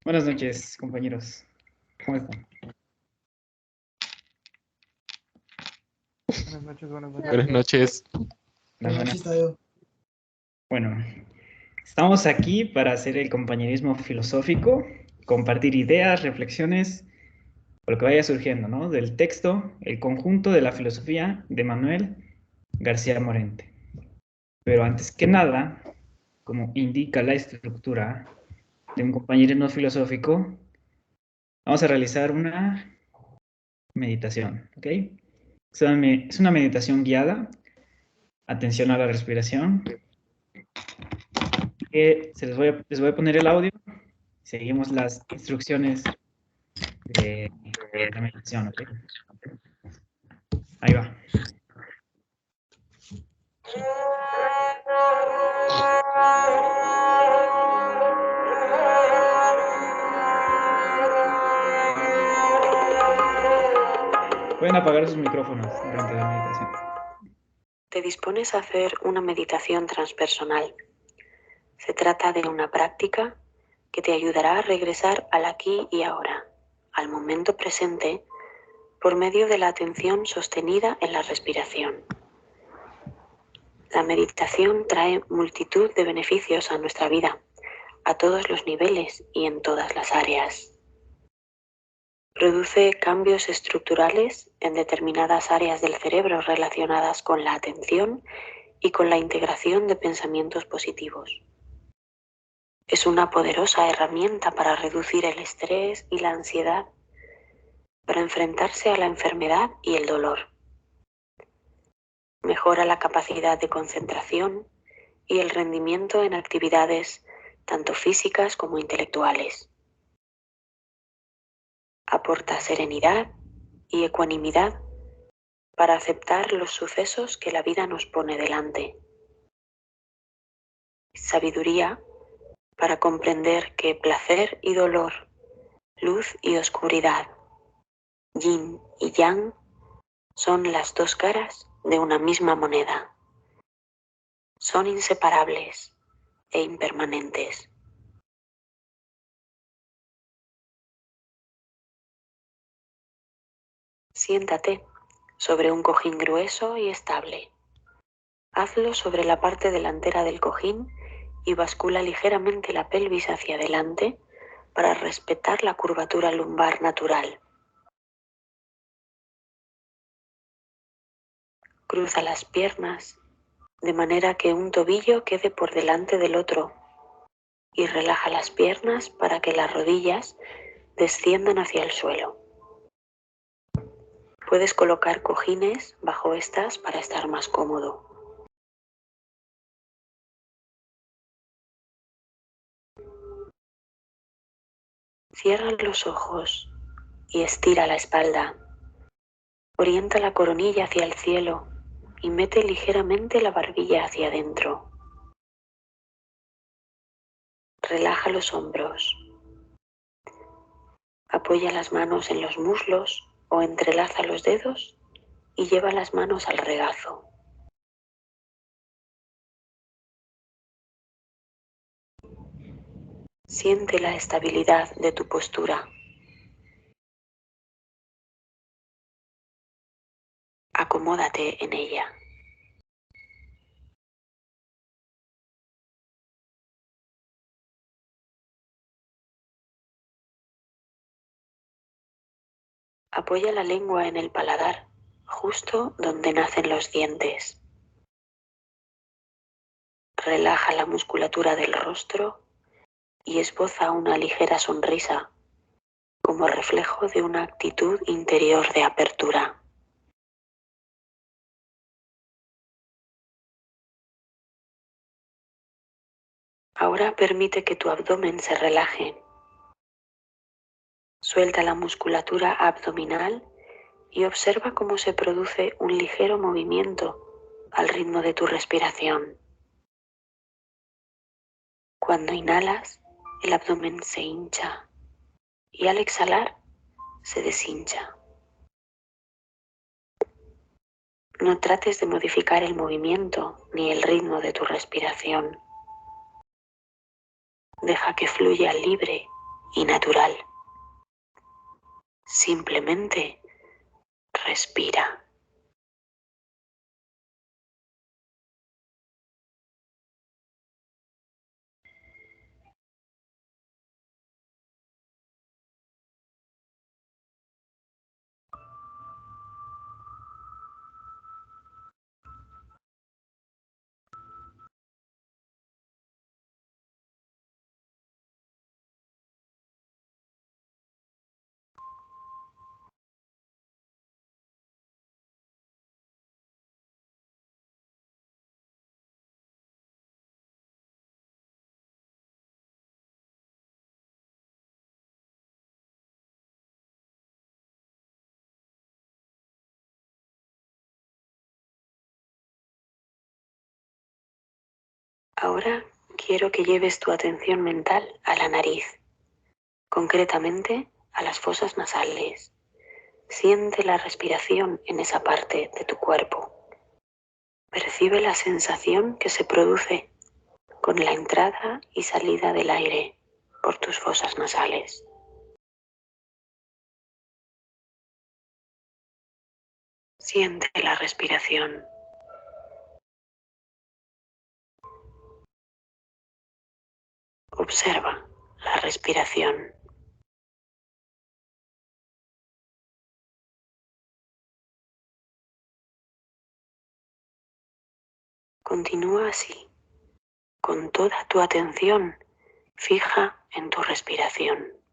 Buenas noches, compañeros. ¿Cómo están? Buenas noches, buenas noches. Buenas noches. Buenas noches, Tadeo. Bueno, estamos aquí para hacer el compañerismo filosófico, compartir ideas, reflexiones, o lo que vaya surgiendo, ¿no? Del texto, el conjunto de la filosofía de Manuel García Morente. Pero antes que nada, como indica la estructura de un compañerismo filosófico, vamos a realizar una meditación, ¿ok? Es una meditación guiada. Atención a la respiración. Les voy a poner el audio. Seguimos las instrucciones de la meditación, ¿ok? Ahí va. Pueden apagar sus micrófonos durante la meditación. Te dispones a hacer una meditación transpersonal. Se trata de una práctica que te ayudará a regresar al aquí y ahora, al momento presente, por medio de la atención sostenida en la respiración. La meditación trae multitud de beneficios a nuestra vida, a todos los niveles y en todas las áreas. Produce cambios estructurales en determinadas áreas del cerebro relacionadas con la atención y con la integración de pensamientos positivos. Es una poderosa herramienta para reducir el estrés y la ansiedad, para enfrentarse a la enfermedad y el dolor. Mejora la capacidad de concentración y el rendimiento en actividades tanto físicas como intelectuales. Aporta serenidad y ecuanimidad para aceptar los sucesos que la vida nos pone delante. Sabiduría para comprender que placer y dolor, luz y oscuridad, yin y yang, son las dos caras de una misma moneda. Son inseparables e impermanentes. Siéntate sobre un cojín grueso y estable. Hazlo sobre la parte delantera del cojín y bascula ligeramente la pelvis hacia adelante para respetar la curvatura lumbar natural. Cruza las piernas de manera que un tobillo quede por delante del otro y relaja las piernas para que las rodillas desciendan hacia el suelo. Puedes colocar cojines bajo estas para estar más cómodo. Cierra los ojos y estira la espalda. Orienta la coronilla hacia el cielo y mete ligeramente la barbilla hacia adentro. Relaja los hombros. Apoya las manos en los muslos o entrelaza los dedos y lleva las manos al regazo. Siente la estabilidad de tu postura. Acomódate en ella. Apoya la lengua en el paladar, justo donde nacen los dientes. Relaja la musculatura del rostro y esboza una ligera sonrisa como reflejo de una actitud interior de apertura. Ahora permite que tu abdomen se relaje. Suelta la musculatura abdominal y observa cómo se produce un ligero movimiento al ritmo de tu respiración. Cuando inhalas, el abdomen se hincha y al exhalar se deshincha. No trates de modificar el movimiento ni el ritmo de tu respiración. Deja que fluya libre y natural. Simplemente respira. Ahora quiero que lleves tu atención mental a la nariz, concretamente a las fosas nasales. Siente la respiración en esa parte de tu cuerpo. Percibe la sensación que se produce con la entrada y salida del aire por tus fosas nasales. Siente la respiración. Observa la respiración. Continúa así, con toda tu atención fija en tu respiración.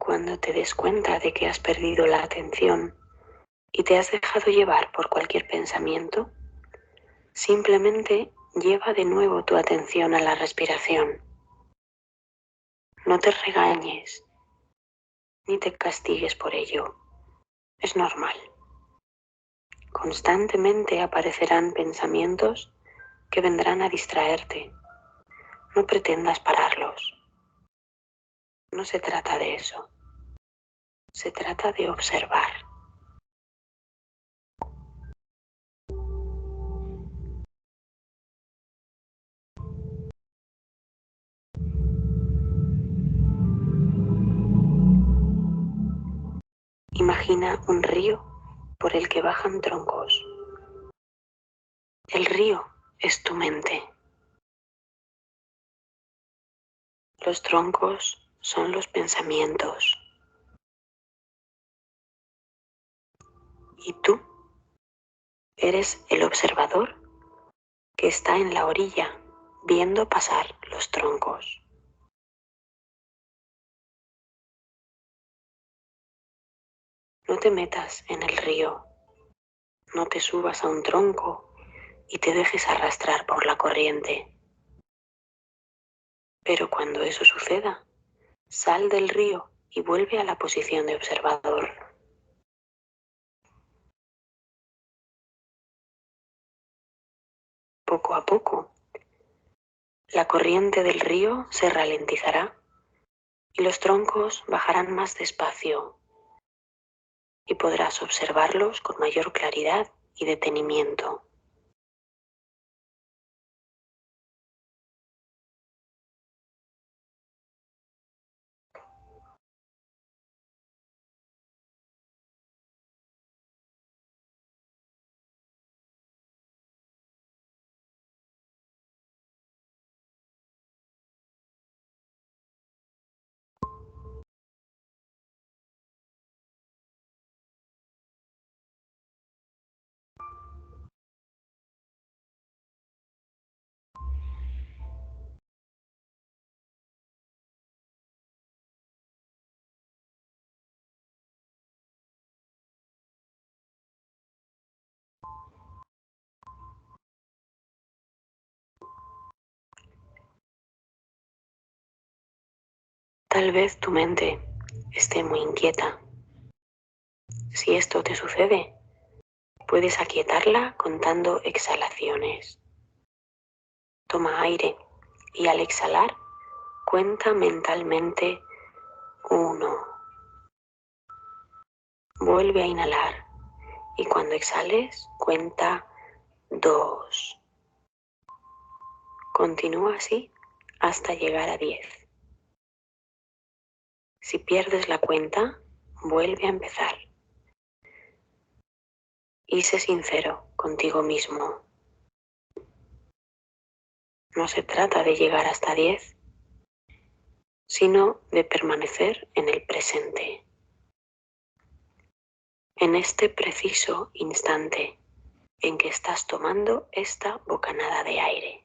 Cuando te des cuenta de que has perdido la atención y te has dejado llevar por cualquier pensamiento, simplemente lleva de nuevo tu atención a la respiración. No te regañes ni te castigues por ello. Es normal. Constantemente aparecerán pensamientos que vendrán a distraerte. No pretendas pararlos. No se trata de eso. Se trata de observar. Imagina un río por el que bajan troncos. El río es tu mente. Los troncos son los pensamientos. Y tú eres el observador que está en la orilla viendo pasar los troncos. No te metas en el río, no te subas a un tronco y te dejes arrastrar por la corriente. Pero cuando eso suceda, sal del río y vuelve a la posición de observador. Poco a poco, la corriente del río se ralentizará y los troncos bajarán más despacio y podrás observarlos con mayor claridad y detenimiento. Tal vez tu mente esté muy inquieta. Si esto te sucede, puedes aquietarla contando exhalaciones. Toma aire y al exhalar, cuenta mentalmente 1. Vuelve a inhalar y cuando exhales, cuenta 2. Continúa así hasta llegar a 10. Si pierdes la cuenta, vuelve a empezar. Y sé sincero contigo mismo. No se trata de llegar hasta 10, sino de permanecer en el presente. En este preciso instante en que estás tomando esta bocanada de aire.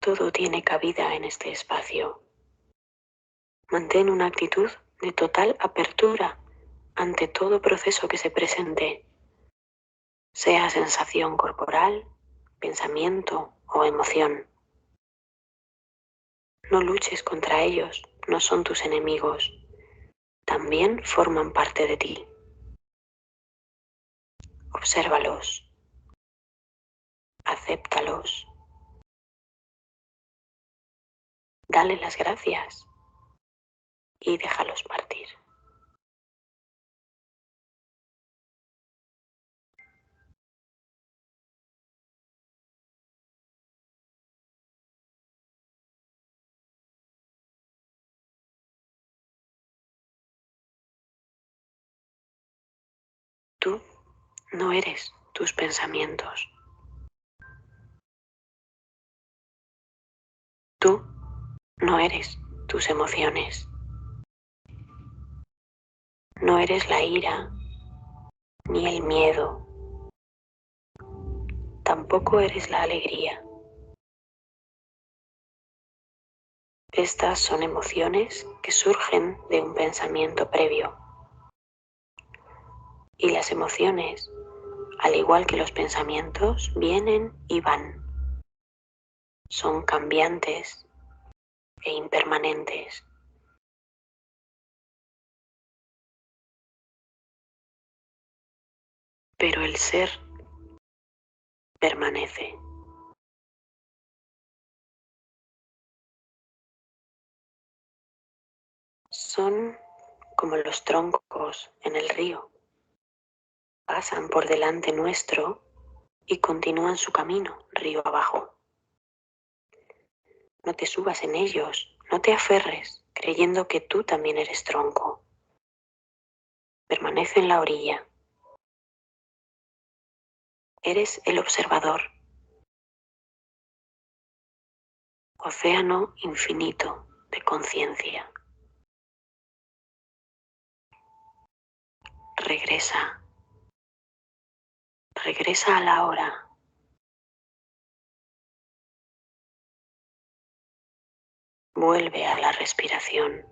Todo tiene cabida en este espacio. Mantén una actitud de total apertura ante todo proceso que se presente, sea sensación corporal, pensamiento o emoción. No luches contra ellos, no son tus enemigos, también forman parte de ti. Obsérvalos, acéptalos, dale las gracias y déjalos partir. Tú no eres tus pensamientos. Tú no eres tus emociones. No eres la ira ni el miedo. Tampoco eres la alegría. Estas son emociones que surgen de un pensamiento previo. Y las emociones, al igual que los pensamientos, vienen y van. Son cambiantes e impermanentes. Pero el ser permanece. Son como los troncos en el río. Pasan por delante nuestro y continúan su camino río abajo. No te subas en ellos, no te aferres, creyendo que tú también eres tronco. Permanece en la orilla. Eres el observador. Océano infinito de conciencia. Regresa. Regresa a la hora. Vuelve a la respiración.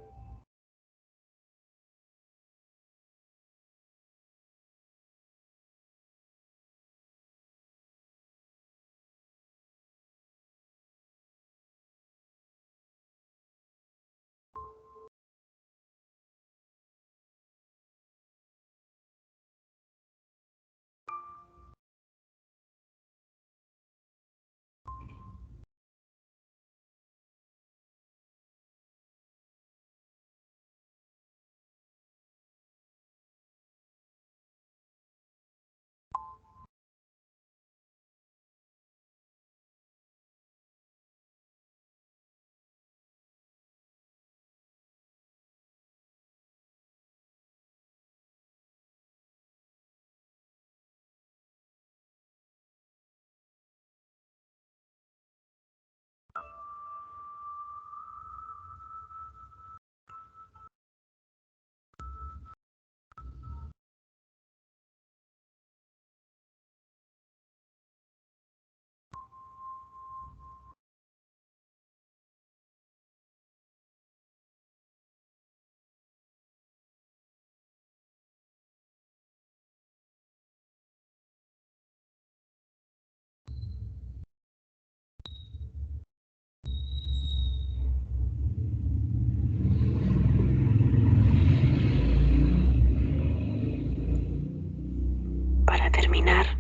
terminar,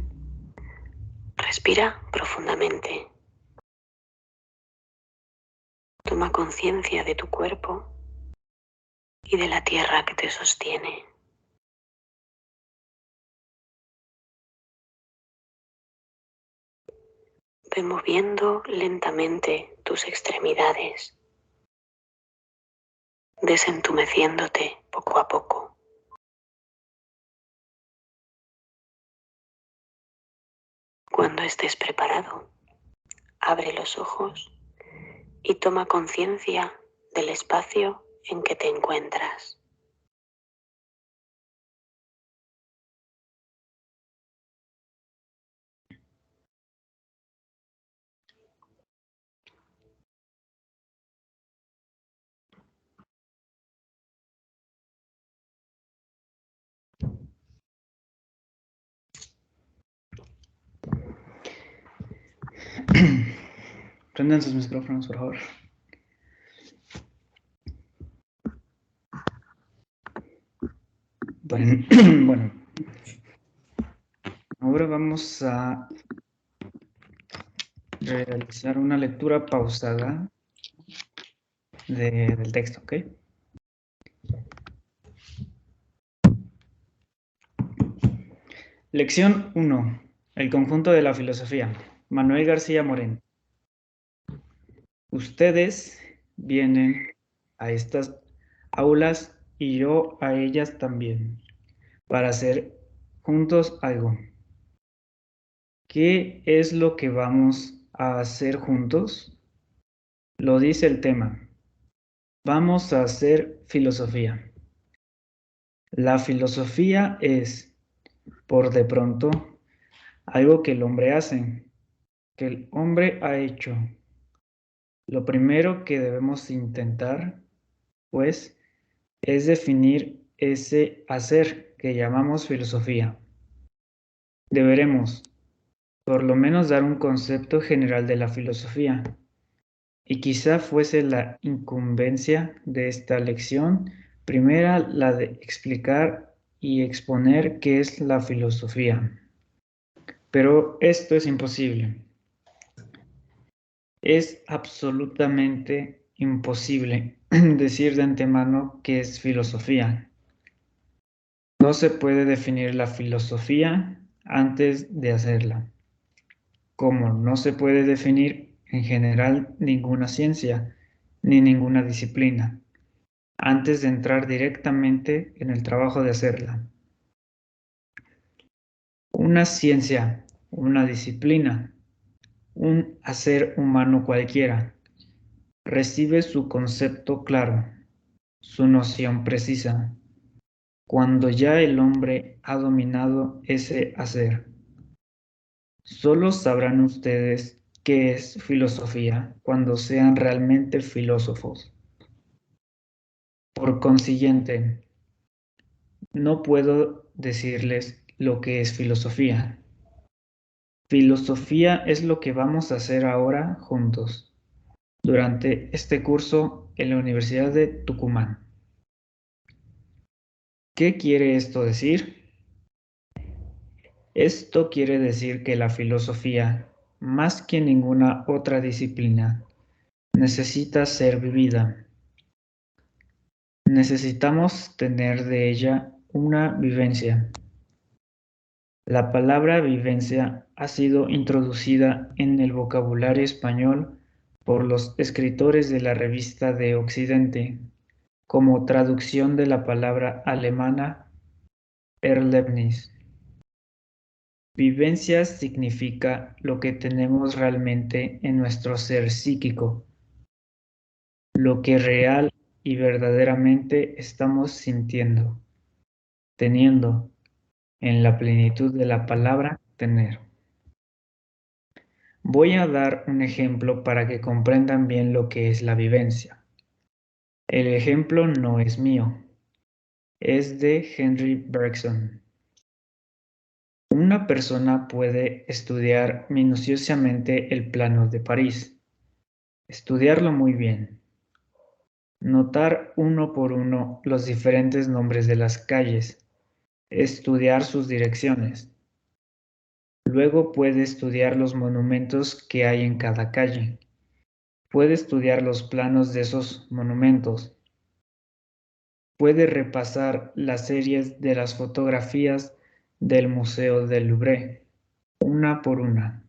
respira profundamente. Toma conciencia de tu cuerpo y de la tierra que te sostiene. Ve moviendo lentamente tus extremidades, desentumeciéndote poco a poco. Cuando estés preparado, abre los ojos y toma conciencia del espacio en que te encuentras. Prendan sus micrófonos, por favor. Bueno, ahora vamos a realizar una lectura pausada del texto, ¿ok? Lección 1. El conjunto de la filosofía. Manuel García Moreno. Ustedes vienen a estas aulas y yo a ellas también, para hacer juntos algo. ¿Qué es lo que vamos a hacer juntos? Lo dice el tema. Vamos a hacer filosofía. La filosofía es, por de pronto, algo que el hombre hace, que el hombre ha hecho. Lo primero que debemos intentar, pues, es definir ese hacer que llamamos filosofía. Deberemos, por lo menos, dar un concepto general de la filosofía, y quizá fuese la incumbencia de esta lección primera la de explicar y exponer qué es la filosofía. Pero esto es imposible. Es absolutamente imposible decir de antemano qué es filosofía. No se puede definir la filosofía antes de hacerla, como no se puede definir en general ninguna ciencia ni ninguna disciplina, antes de entrar directamente en el trabajo de hacerla. Una ciencia, una disciplina, un hacer humano cualquiera, recibe su concepto claro, su noción precisa, cuando ya el hombre ha dominado ese hacer. Solo sabrán ustedes qué es filosofía cuando sean realmente filósofos. Por consiguiente, no puedo decirles lo que es filosofía. Filosofía es lo que vamos a hacer ahora juntos, durante este curso en la Universidad de Tucumán. ¿Qué quiere esto decir? Esto quiere decir que la filosofía, más que ninguna otra disciplina, necesita ser vivida. Necesitamos tener de ella una vivencia. La palabra vivencia ha sido introducida en el vocabulario español por los escritores de la Revista de Occidente como traducción de la palabra alemana Erlebnis. Vivencia significa lo que tenemos realmente en nuestro ser psíquico, lo que real y verdaderamente estamos sintiendo, teniendo, en la plenitud de la palabra tener. Voy a dar un ejemplo para que comprendan bien lo que es la vivencia. El ejemplo no es mío, es de Henry Bergson. Una persona puede estudiar minuciosamente el plano de París, estudiarlo muy bien, notar uno por uno los diferentes nombres de las calles, estudiar sus direcciones, Luego puede estudiar los monumentos que hay en cada calle. Puede estudiar los planos de esos monumentos. Puede repasar las series de las fotografías del Museo del Louvre, una por una.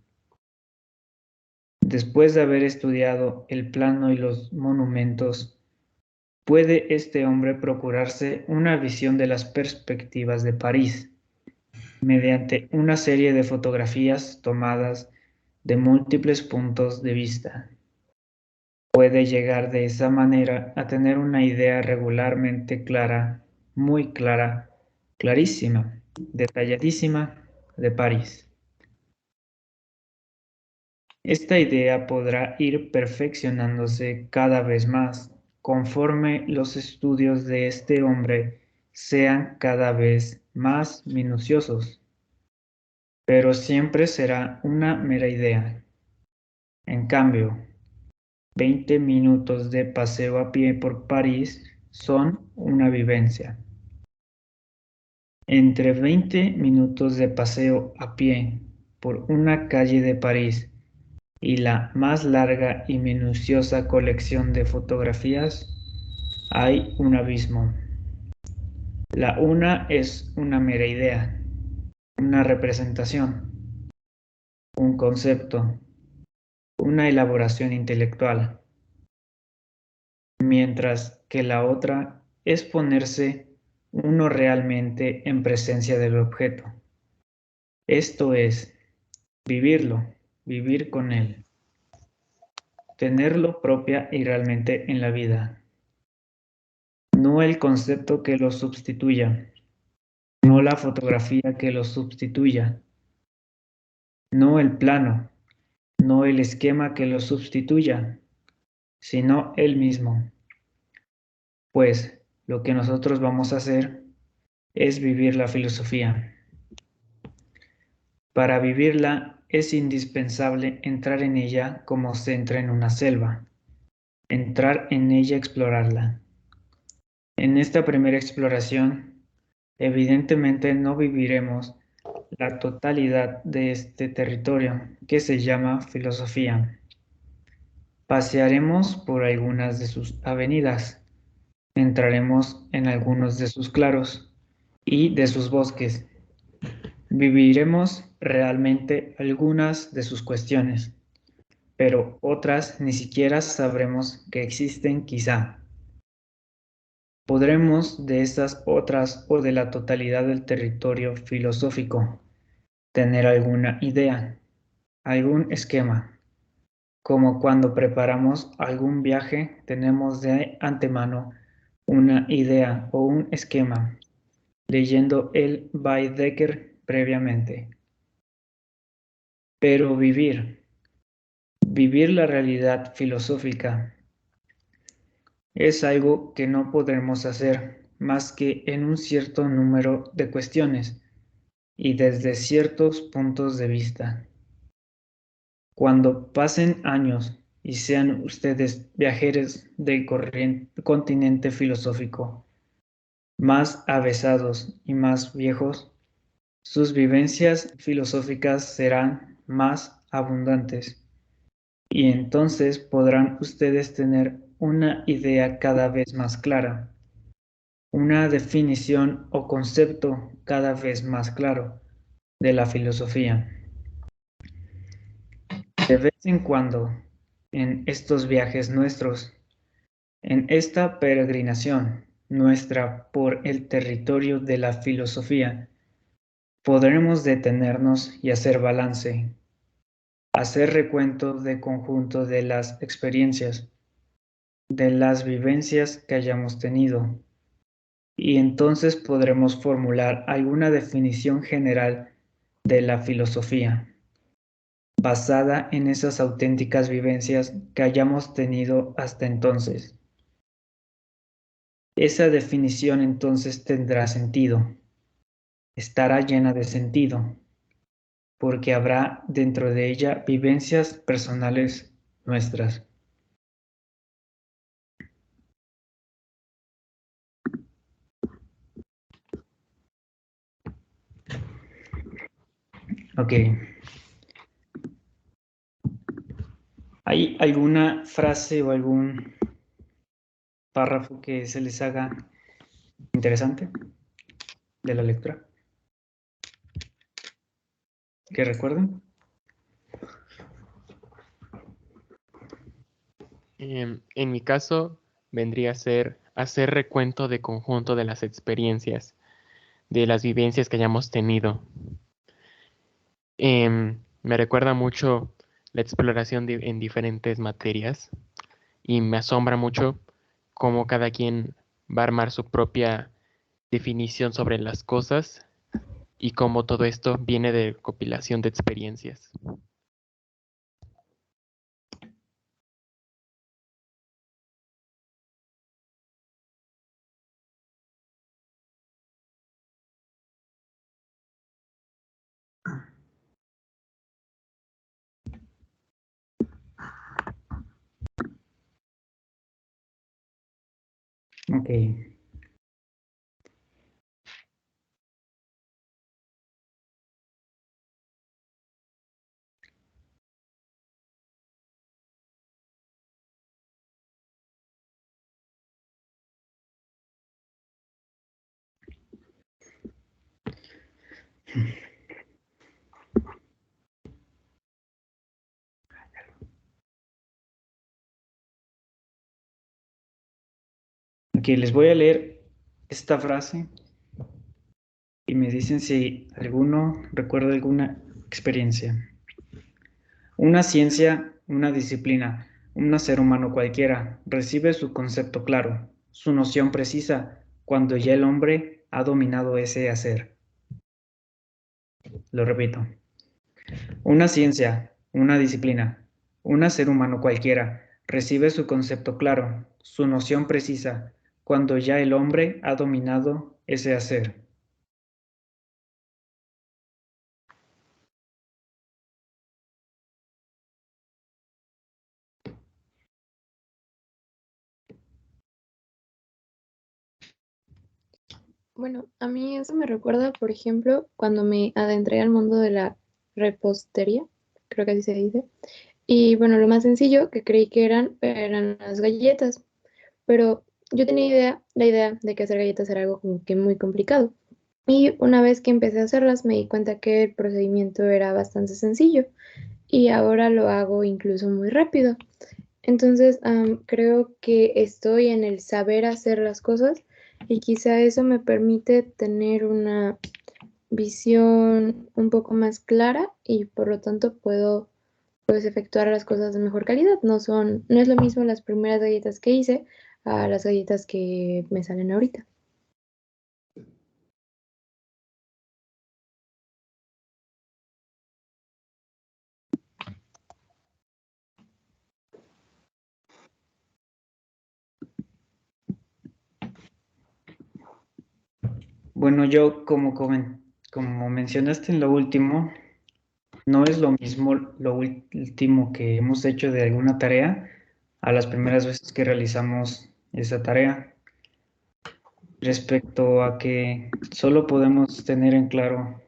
Después de haber estudiado el plano y los monumentos, puede este hombre procurarse una visión de las perspectivas de París, mediante una serie de fotografías tomadas de múltiples puntos de vista. Puede llegar de esa manera a tener una idea regularmente clara, muy clara, clarísima, detalladísima de París. Esta idea podrá ir perfeccionándose cada vez más conforme los estudios de este hombre sean cada vez más minuciosos, pero siempre será una mera idea. En cambio, 20 minutos de paseo a pie por París son una vivencia. Entre 20 minutos de paseo a pie por una calle de París y la más larga y minuciosa colección de fotografías, hay un abismo. La una es una mera idea, una representación, un concepto, una elaboración intelectual, mientras que la otra es ponerse uno realmente en presencia del objeto. Esto es, vivirlo, vivir con él, tenerlo propia y realmente en la vida. No el concepto que lo sustituya, no la fotografía que lo sustituya, no el plano, no el esquema que lo sustituya, sino él mismo. Pues lo que nosotros vamos a hacer es vivir la filosofía. Para vivirla es indispensable entrar en ella como se entra en una selva, entrar en ella, explorarla. En esta primera exploración, evidentemente no viviremos la totalidad de este territorio que se llama filosofía. Pasearemos por algunas de sus avenidas, entraremos en algunos de sus claros y de sus bosques. Viviremos realmente algunas de sus cuestiones, pero otras ni siquiera sabremos que existen quizá. Podremos de estas otras o de la totalidad del territorio filosófico tener alguna idea, algún esquema, como cuando preparamos algún viaje tenemos de antemano una idea o un esquema, leyendo el Baedeker previamente. Pero vivir la realidad filosófica es algo que no podremos hacer más que en un cierto número de cuestiones y desde ciertos puntos de vista. Cuando pasen años y sean ustedes viajeros del continente filosófico, más avesados y más viejos, sus vivencias filosóficas serán más abundantes y entonces podrán ustedes tener una idea cada vez más clara, una definición o concepto cada vez más claro de la filosofía. De vez en cuando, en estos viajes nuestros, en esta peregrinación nuestra por el territorio de la filosofía, podremos detenernos y hacer balance, hacer recuento de conjunto de las experiencias, de las vivencias que hayamos tenido, y entonces podremos formular alguna definición general de la filosofía, basada en esas auténticas vivencias que hayamos tenido hasta entonces. Esa definición entonces tendrá sentido, estará llena de sentido, porque habrá dentro de ella vivencias personales nuestras. Ok. ¿Hay alguna frase o algún párrafo que se les haga interesante de la lectura? ¿Que recuerden? En mi caso, vendría a ser hacer recuento de conjunto de las experiencias, de las vivencias que hayamos tenido. Me recuerda mucho la exploración en diferentes materias y me asombra mucho cómo cada quien va a armar su propia definición sobre las cosas y cómo todo esto viene de recopilación de experiencias. Ok. Ok, les voy a leer esta frase y me dicen si alguno recuerda alguna experiencia. Una ciencia, una disciplina, un ser humano cualquiera recibe su concepto claro, su noción precisa, cuando ya el hombre ha dominado ese hacer. Lo repito. Una ciencia, una disciplina, un ser humano cualquiera recibe su concepto claro, su noción precisa, cuando ya el hombre ha dominado ese hacer. Bueno, a mí eso me recuerda, por ejemplo, cuando me adentré al mundo de la repostería, creo que así se dice. Y bueno, lo más sencillo que creí que eran las galletas, pero yo tenía la idea de que hacer galletas era algo como que muy complicado. Y una vez que empecé a hacerlas, me di cuenta que el procedimiento era bastante sencillo y ahora lo hago incluso muy rápido. Entonces, creo que estoy en el saber hacer las cosas y quizá eso me permite tener una visión un poco más clara y por lo tanto puedo pues efectuar las cosas de mejor calidad. No es lo mismo las primeras galletas que hice a las galletas que me salen ahorita. Bueno, yo como mencionaste en lo último, no es lo mismo lo último que hemos hecho de alguna tarea a las primeras veces que realizamos esa tarea. Respecto a que solo podemos tener en claro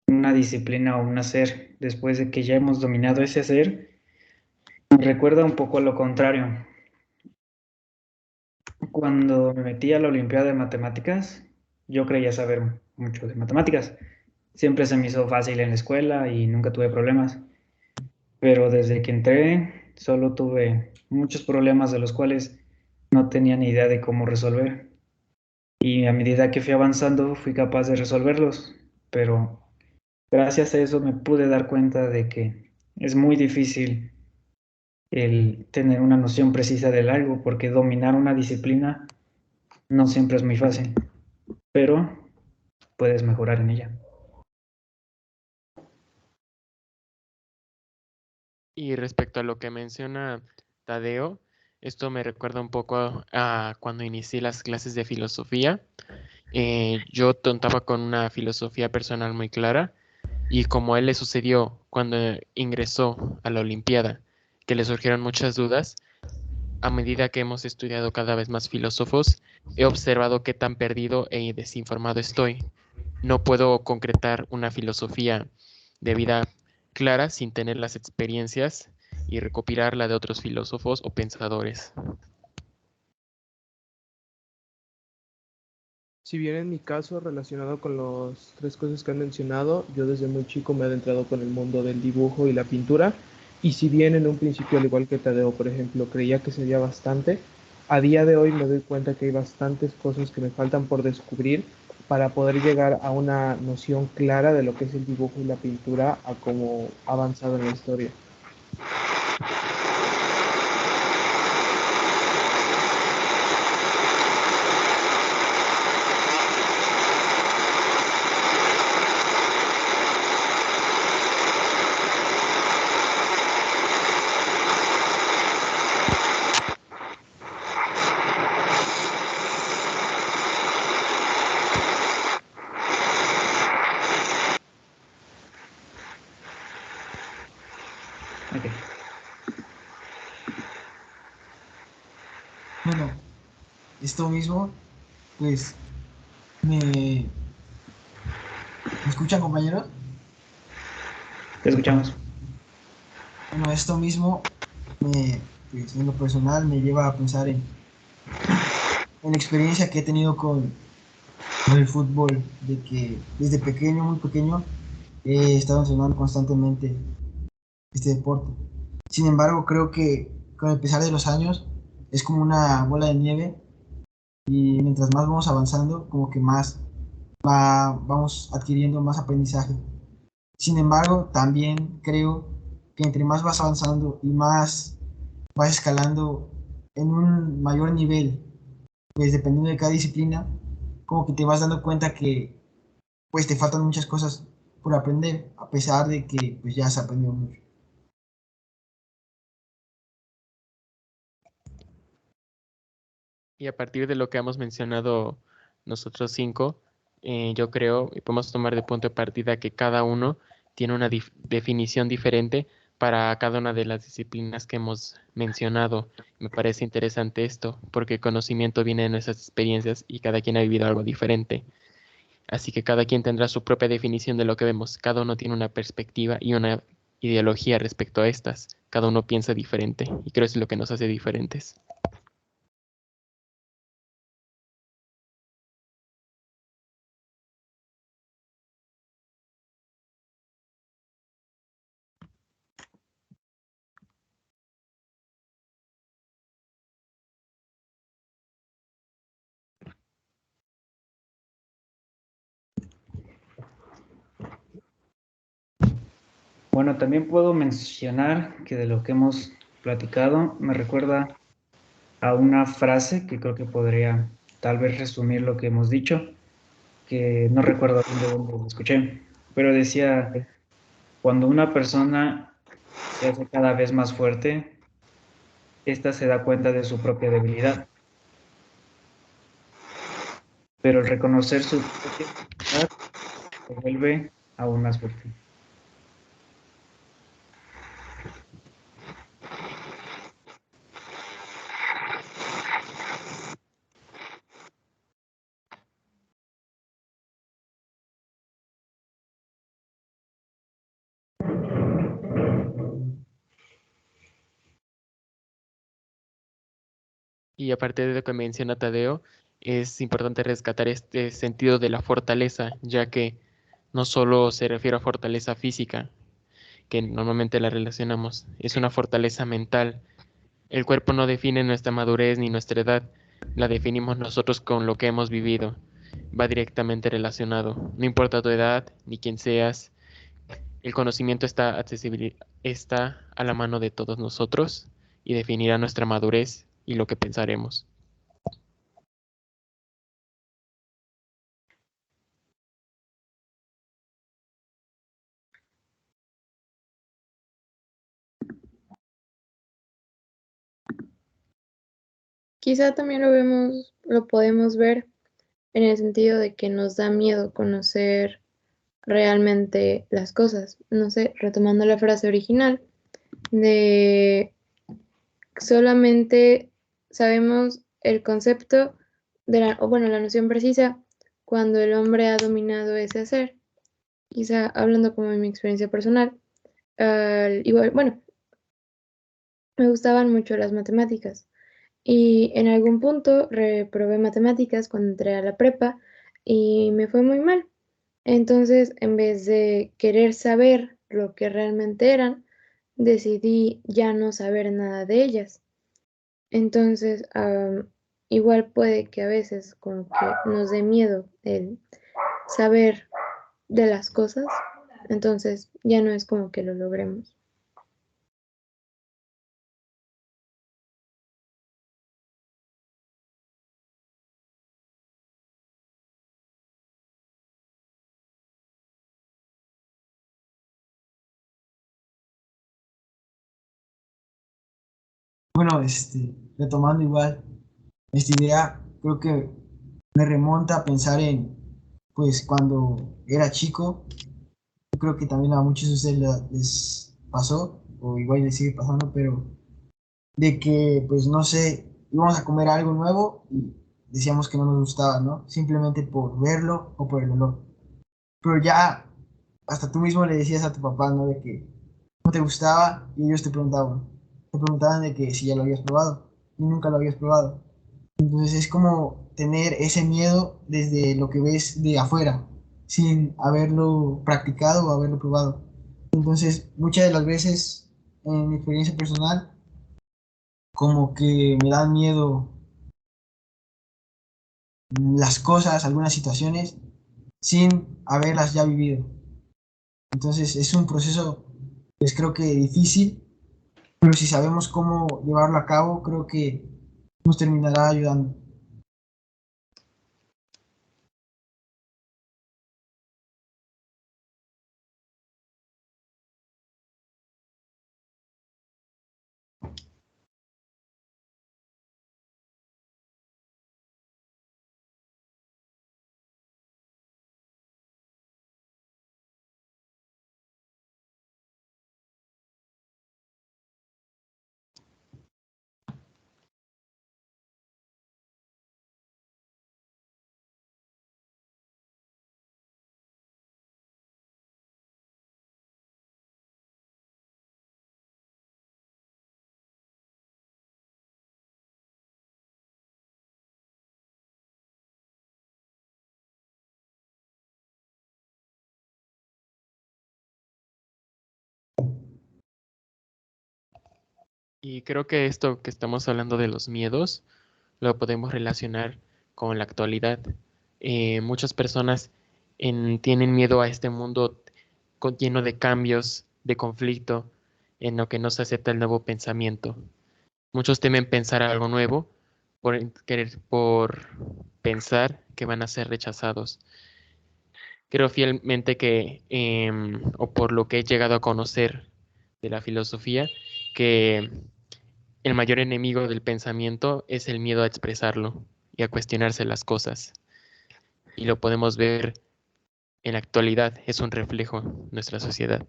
una disciplina o un hacer después de que ya hemos dominado ese hacer, me recuerda un poco a lo contrario. Cuando me metí a la Olimpiada de Matemáticas, yo creía saber mucho de matemáticas. Siempre se me hizo fácil en la escuela y nunca tuve problemas. Pero desde que entré, solo tuve muchos problemas de los cuales no tenía ni idea de cómo resolver. Y a medida que fui avanzando, fui capaz de resolverlos. Pero gracias a eso me pude dar cuenta de que es muy difícil el tener una noción precisa del algo, porque dominar una disciplina no siempre es muy fácil, pero puedes mejorar en ella. Y respecto a lo que menciona Tadeo, esto me recuerda un poco a cuando inicié las clases de filosofía. Yo contaba con una filosofía personal muy clara y como a él le sucedió cuando ingresó a la Olimpiada, que le surgieron muchas dudas, a medida que hemos estudiado cada vez más filósofos, he observado qué tan perdido e desinformado estoy. No puedo concretar una filosofía de vida clara sin tener las experiencias y recopilar la de otros filósofos o pensadores. Si bien en mi caso, relacionado con las tres cosas que han mencionado, yo desde muy chico me he adentrado con el mundo del dibujo y la pintura, y si bien en un principio, al igual que Tadeo, por ejemplo, creía que sería bastante, a día de hoy me doy cuenta que hay bastantes cosas que me faltan por descubrir para poder llegar a una noción clara de lo que es el dibujo y la pintura a cómo ha avanzado en la historia. Ok. Bueno, esto mismo, pues, ¿me escuchan, compañeros? Te escuchamos. Bueno, esto mismo, pues, en lo personal, me lleva a pensar en la experiencia que he tenido con el fútbol, de que desde pequeño, muy pequeño, he estado entrenando constantemente este deporte. Sin embargo, creo que con el pasar de los años es como una bola de nieve y mientras más vamos avanzando, como que más vamos adquiriendo más aprendizaje. Sin embargo, también creo que entre más vas avanzando y más vas escalando en un mayor nivel, pues dependiendo de cada disciplina, como que te vas dando cuenta que pues te faltan muchas cosas por aprender, a pesar de que pues ya has aprendido mucho. Y a partir de lo que hemos mencionado nosotros 5, yo creo y podemos tomar de punto de partida que cada uno tiene una definición diferente para cada una de las disciplinas que hemos mencionado. Me parece interesante esto, porque el conocimiento viene de nuestras experiencias y cada quien ha vivido algo diferente. Así que cada quien tendrá su propia definición de lo que vemos. Cada uno tiene una perspectiva y una ideología respecto a estas. Cada uno piensa diferente y creo que es lo que nos hace diferentes. Bueno, también puedo mencionar que de lo que hemos platicado me recuerda a una frase que creo que podría tal vez resumir lo que hemos dicho, que no recuerdo bien de dónde lo escuché, pero decía, cuando una persona se hace cada vez más fuerte, ésta se da cuenta de su propia debilidad, pero el reconocer su propia debilidad se vuelve aún más fuerte. Y aparte de lo que menciona Tadeo, es importante rescatar este sentido de la fortaleza, ya que no solo se refiere a fortaleza física, que normalmente la relacionamos, es una fortaleza mental. El cuerpo no define nuestra madurez ni nuestra edad, la definimos nosotros con lo que hemos vivido. Va directamente relacionado. No importa tu edad ni quién seas, el conocimiento está accesible, está a la mano de todos nosotros y definirá nuestra madurez y lo que pensaremos. Quizá también lo podemos ver en el sentido de que nos da miedo conocer realmente las cosas. No sé, retomando la frase original de solamente sabemos el concepto o bueno, la noción precisa cuando el hombre ha dominado ese hacer. quizá hablando como de mi experiencia personal, igual, bueno, me gustaban mucho las matemáticas y en algún punto reprobé matemáticas cuando entré a la prepa y me fue muy mal. Entonces, en vez de querer saber lo que realmente eran, decidí ya no saber nada de ellas. Entonces, igual puede que a veces como que nos dé miedo el saber de las cosas, entonces ya no es como que lo logremos. Bueno, retomando igual esta idea, creo que me remonta a pensar en, pues, cuando era chico. Yo creo que también a muchos de ustedes les pasó, o igual les sigue pasando, pero de que, pues, no sé, íbamos a comer algo nuevo y decíamos que no nos gustaba, ¿no? Simplemente por verlo o por el olor. Pero ya hasta tú mismo le decías a tu papá, ¿no? De que no te gustaba y ellos te preguntaban de que si ya lo habías probado y nunca lo habías probado. Entonces es como tener ese miedo desde lo que ves de afuera, sin haberlo practicado o haberlo probado. Entonces, muchas de las veces, en mi experiencia personal, como que me dan miedo las cosas, algunas situaciones, sin haberlas ya vivido. Entonces, es un proceso, pues creo que difícil, pero si sabemos cómo llevarlo a cabo, creo que nos terminará ayudando. Y creo que esto que estamos hablando de los miedos lo podemos relacionar con la actualidad. Muchas personas tienen miedo a este mundo lleno de cambios, de conflicto, en lo que no se acepta el nuevo pensamiento. Muchos temen pensar algo nuevo por pensar que van a ser rechazados. Creo fielmente que, o por lo que he llegado a conocer de la filosofía, que el mayor enemigo del pensamiento es el miedo a expresarlo y a cuestionarse las cosas. Y lo podemos ver en la actualidad, es un reflejo de nuestra sociedad.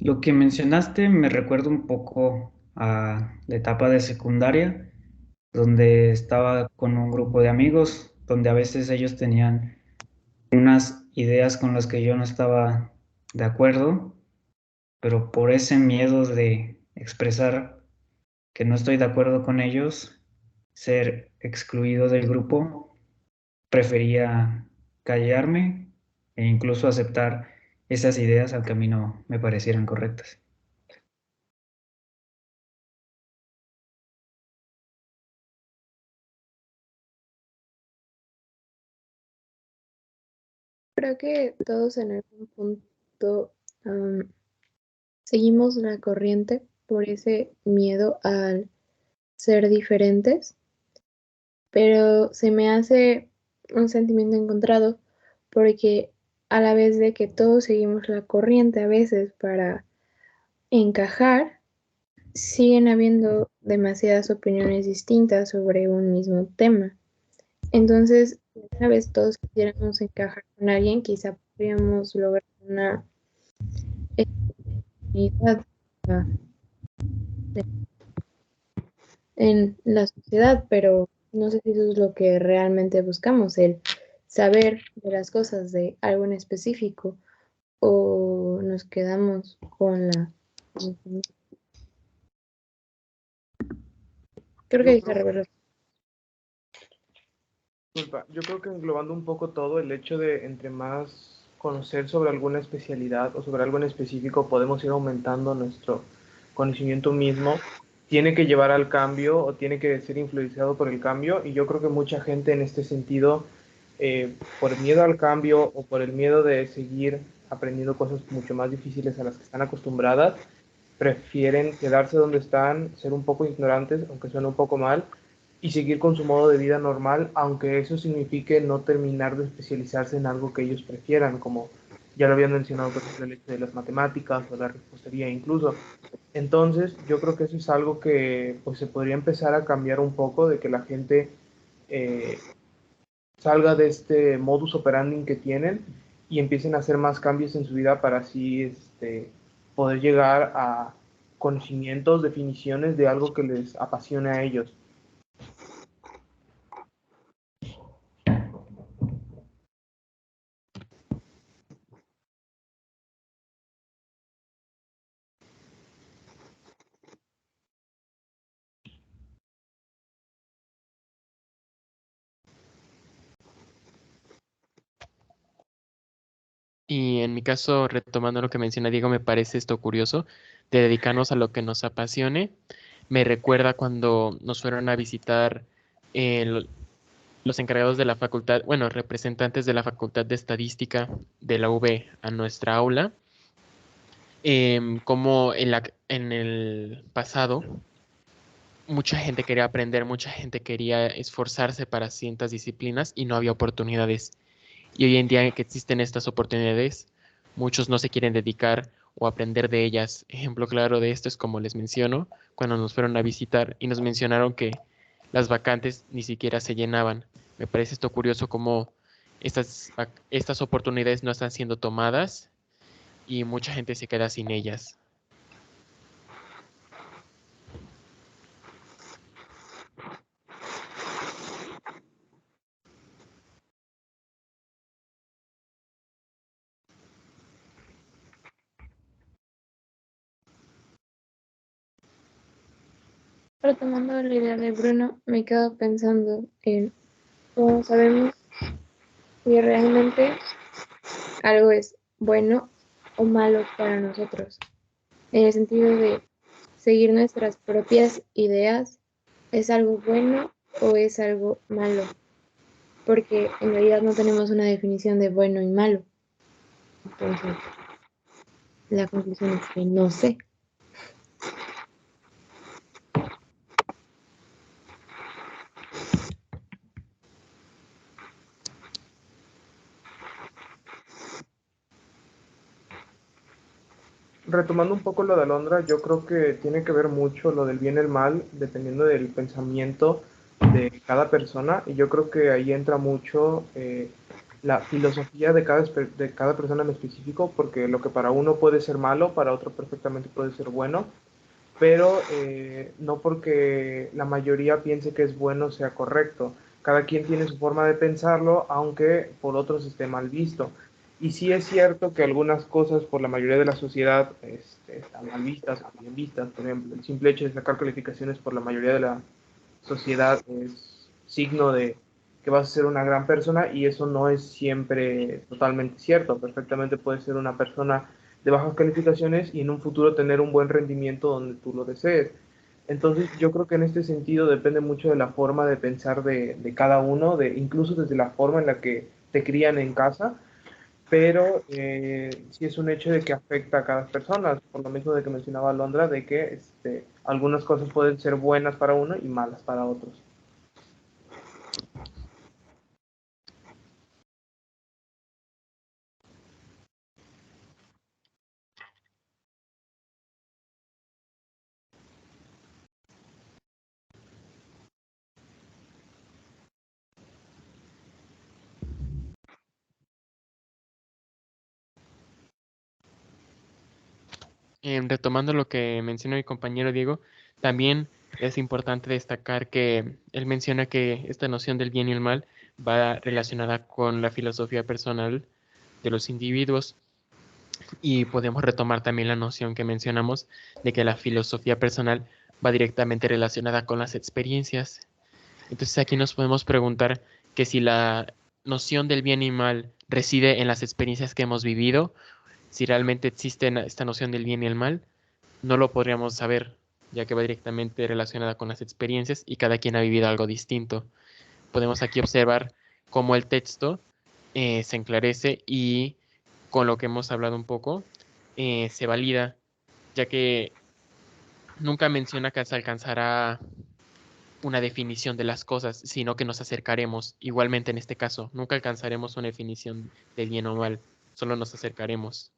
Lo que mencionaste me recuerda un poco a la etapa de secundaria, donde estaba con un grupo de amigos, donde a veces ellos tenían unas ideas con las que yo no estaba de acuerdo, pero por ese miedo de expresar que no estoy de acuerdo con ellos, ser excluido del grupo, prefería callarme e incluso aceptar esas ideas aunque a mí no me parecieran correctas. Creo que todos en algún punto seguimos la corriente por ese miedo al ser diferentes, pero se me hace un sentimiento encontrado porque a la vez de que todos seguimos la corriente a veces para encajar, siguen habiendo demasiadas opiniones distintas sobre un mismo tema. Entonces, una vez todos quisiéramos encajar con alguien, quizá podríamos lograr una unidad en la sociedad, pero no sé si eso es lo que realmente buscamos, el saber de las cosas de algo en específico, o nos quedamos con la... Creo que Yo dije creo, revelar. disculpa, yo creo que englobando un poco todo, el hecho de entre más conocer sobre alguna especialidad o sobre algo en específico, podemos ir aumentando nuestro conocimiento mismo, tiene que llevar al cambio o tiene que ser influenciado por el cambio. Y yo creo que mucha gente en este sentido, por miedo al cambio o por el miedo de seguir aprendiendo cosas mucho más difíciles a las que están acostumbradas, prefieren quedarse donde están, ser un poco ignorantes, aunque suene un poco mal, y seguir con su modo de vida normal, aunque eso signifique no terminar de especializarse en algo que ellos prefieran, como ya lo habían mencionado, por ejemplo, el hecho de las matemáticas o la repostería incluso. Entonces, yo creo que eso es algo que pues, se podría empezar a cambiar un poco, de que la gente eh, salga de este modus operandi que tienen y empiecen a hacer más cambios en su vida para así poder llegar a conocimientos, definiciones de algo que les apasione a ellos. Y en mi caso, retomando lo que menciona Diego, me parece esto curioso, de dedicarnos a lo que nos apasione. Me recuerda cuando nos fueron a visitar el- los encargados de la facultad, bueno, representantes de la Facultad de Estadística de la UB a nuestra aula, como en el pasado mucha gente quería aprender, mucha gente quería esforzarse para ciertas disciplinas y no había oportunidades. Y hoy en día que existen estas oportunidades, muchos no se quieren dedicar o aprender de ellas. Ejemplo claro de esto es como les menciono, cuando nos fueron a visitar y nos mencionaron que las vacantes ni siquiera se llenaban. Me parece esto curioso como estas oportunidades no están siendo tomadas y mucha gente se queda sin ellas. Retomando la idea de Bruno, me quedo pensando en cómo sabemos si realmente algo es bueno o malo para nosotros, en el sentido de seguir nuestras propias ideas, ¿es algo bueno o es algo malo? Porque en realidad no tenemos una definición de bueno y malo. Entonces, la conclusión es que no sé. Retomando un poco lo de Alondra, yo creo que tiene que ver mucho lo del bien y el mal, dependiendo del pensamiento de cada persona, y yo creo que ahí entra mucho la filosofía de cada persona en específico, porque lo que para uno puede ser malo, para otro perfectamente puede ser bueno, pero no porque la mayoría piense que es bueno sea correcto. Cada quien tiene su forma de pensarlo, aunque por otros esté mal visto. Y sí es cierto que algunas cosas por la mayoría de la sociedad están mal vistas o bien vistas. Por ejemplo, el simple hecho de sacar calificaciones por la mayoría de la sociedad es signo de que vas a ser una gran persona, y eso no es siempre totalmente cierto. Perfectamente puedes ser una persona de bajas calificaciones y en un futuro tener un buen rendimiento donde tú lo desees. Entonces yo creo que en este sentido depende mucho de la forma de pensar de cada uno, incluso desde la forma en la que te crían en casa, pero sí es un hecho de que afecta a cada persona, por lo mismo de que mencionaba Londra, de que algunas cosas pueden ser buenas para uno y malas para otros. Retomando lo que mencionó mi compañero Diego, también es importante destacar que él menciona que esta noción del bien y el mal va relacionada con la filosofía personal de los individuos, y podemos retomar también la noción que mencionamos de que la filosofía personal va directamente relacionada con las experiencias. Entonces aquí nos podemos preguntar que si la noción del bien y mal reside en las experiencias que hemos vivido, si realmente existe esta noción del bien y el mal, no lo podríamos saber, ya que va directamente relacionada con las experiencias y cada quien ha vivido algo distinto. Podemos aquí observar cómo el texto se enclarece y con lo que hemos hablado un poco, se valida, ya que nunca menciona que se alcanzará una definición de las cosas, sino que nos acercaremos. Igualmente en este caso, nunca alcanzaremos una definición del bien o mal, solo nos acercaremos.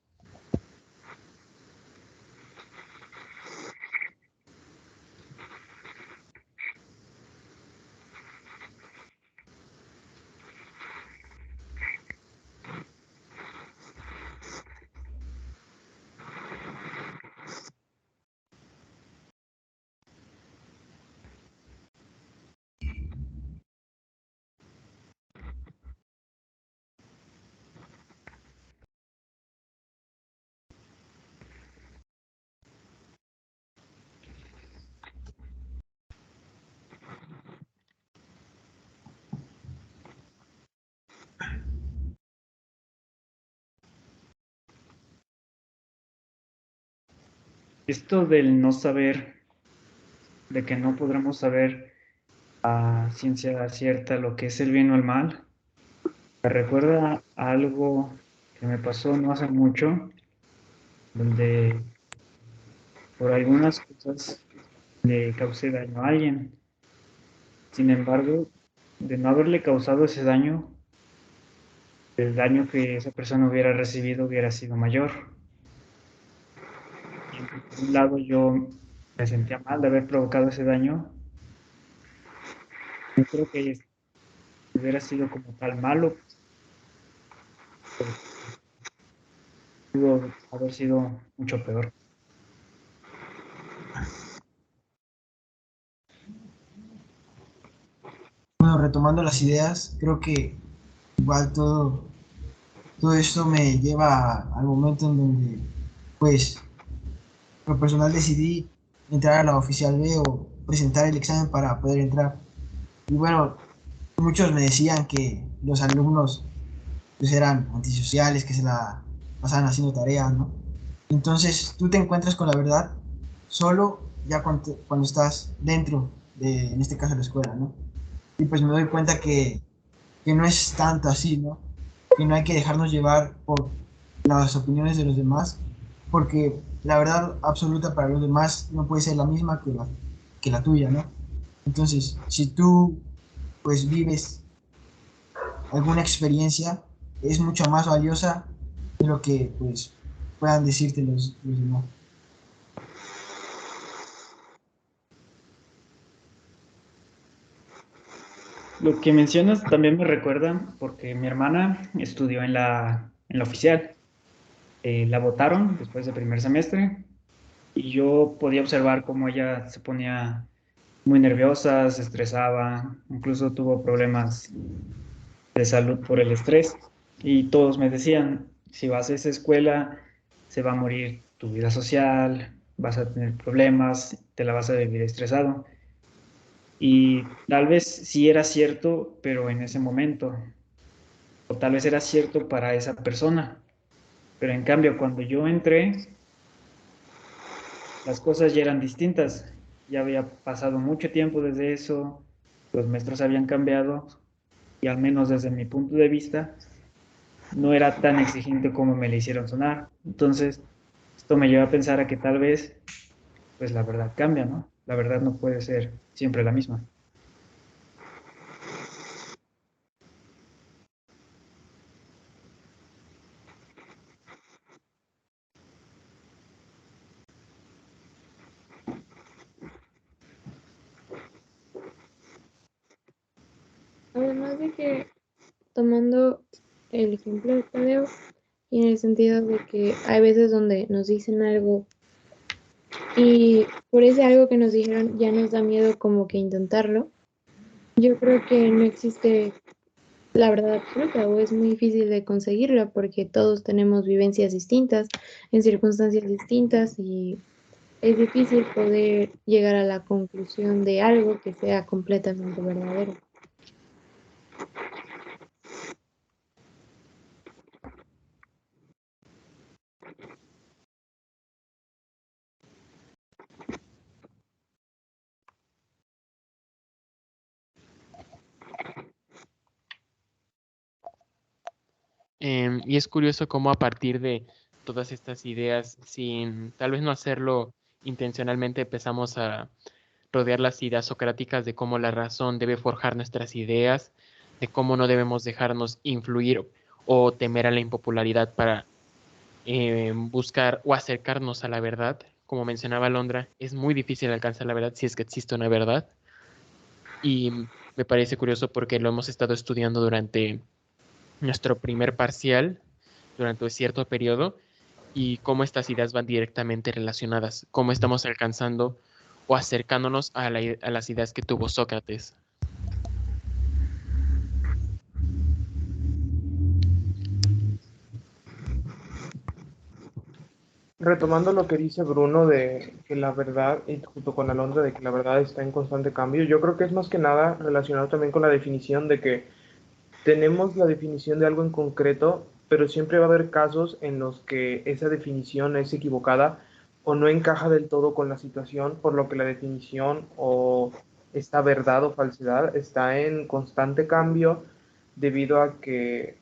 Esto del no saber, de que no podremos saber a ciencia cierta lo que es el bien o el mal, me recuerda a algo que me pasó no hace mucho, donde por algunas cosas le causé daño a alguien. Sin embargo, de no haberle causado ese daño, el daño que esa persona hubiera recibido hubiera sido mayor. Y por un lado yo me sentía mal de haber provocado ese daño. No creo que hubiera sido como tal malo, pero pudo haber sido mucho peor. Bueno, retomando las ideas, creo que igual todo esto me lleva al momento en donde, pues, lo personal decidí entrar a la oficial B o presentar el examen para poder entrar. Y bueno, muchos me decían que los alumnos pues eran antisociales, que se la pasaban haciendo tareas, ¿no? Entonces tú te encuentras con la verdad solo ya cuando estás dentro de, en este caso, la escuela, ¿no? Y pues me doy cuenta que no es tanto así, ¿no? Que no hay que dejarnos llevar por las opiniones de los demás, porque la verdad absoluta para los demás no puede ser la misma que la tuya, ¿no? Entonces, si tú pues vives alguna experiencia, es mucho más valiosa de lo que pues puedan decirte los demás. Lo que mencionas también me recuerda porque mi hermana estudió en la oficial. La votaron después del primer semestre y yo podía observar cómo ella se ponía muy nerviosa, se estresaba, incluso tuvo problemas de salud por el estrés. Y todos me decían, si vas a esa escuela, se va a morir tu vida social, vas a tener problemas, te la vas a vivir estresado. Y tal vez sí era cierto, pero en ese momento, o tal vez era cierto para esa persona. Pero en cambio, cuando yo entré, las cosas ya eran distintas. Ya había pasado mucho tiempo desde eso, los maestros habían cambiado y al menos desde mi punto de vista, no era tan exigente como me le hicieron sonar. Entonces, esto me lleva a pensar a que tal vez, pues la verdad cambia, ¿no? La verdad no puede ser siempre la misma. Además de que, tomando el ejemplo de Tadeo, y en el sentido de que hay veces donde nos dicen algo Y por ese algo que nos dijeron ya nos da miedo como que intentarlo. Yo creo que no existe la verdad absoluta o es muy difícil de conseguirla porque todos tenemos vivencias distintas en circunstancias distintas y es difícil poder llegar a la conclusión de algo que sea completamente verdadero. Y es curioso cómo a partir de todas estas ideas, sin tal vez no hacerlo intencionalmente, empezamos a rodear las ideas socráticas de cómo la razón debe forjar nuestras ideas, de cómo no debemos dejarnos influir o temer a la impopularidad para buscar o acercarnos a la verdad. Como mencionaba Londra, es muy difícil alcanzar la verdad si es que existe una verdad. Y me parece curioso porque lo hemos estado estudiando durante nuestro primer parcial, durante un cierto periodo, y cómo estas ideas van directamente relacionadas, cómo estamos alcanzando o acercándonos a las ideas que tuvo Sócrates. Retomando lo que dice Bruno de que la verdad, y junto con Alondra, de que la verdad está en constante cambio, yo creo que es más que nada relacionado también con la definición de que tenemos la definición de algo en concreto, pero siempre va a haber casos en los que esa definición es equivocada o no encaja del todo con la situación, por lo que la definición o esta verdad o falsedad está en constante cambio debido a que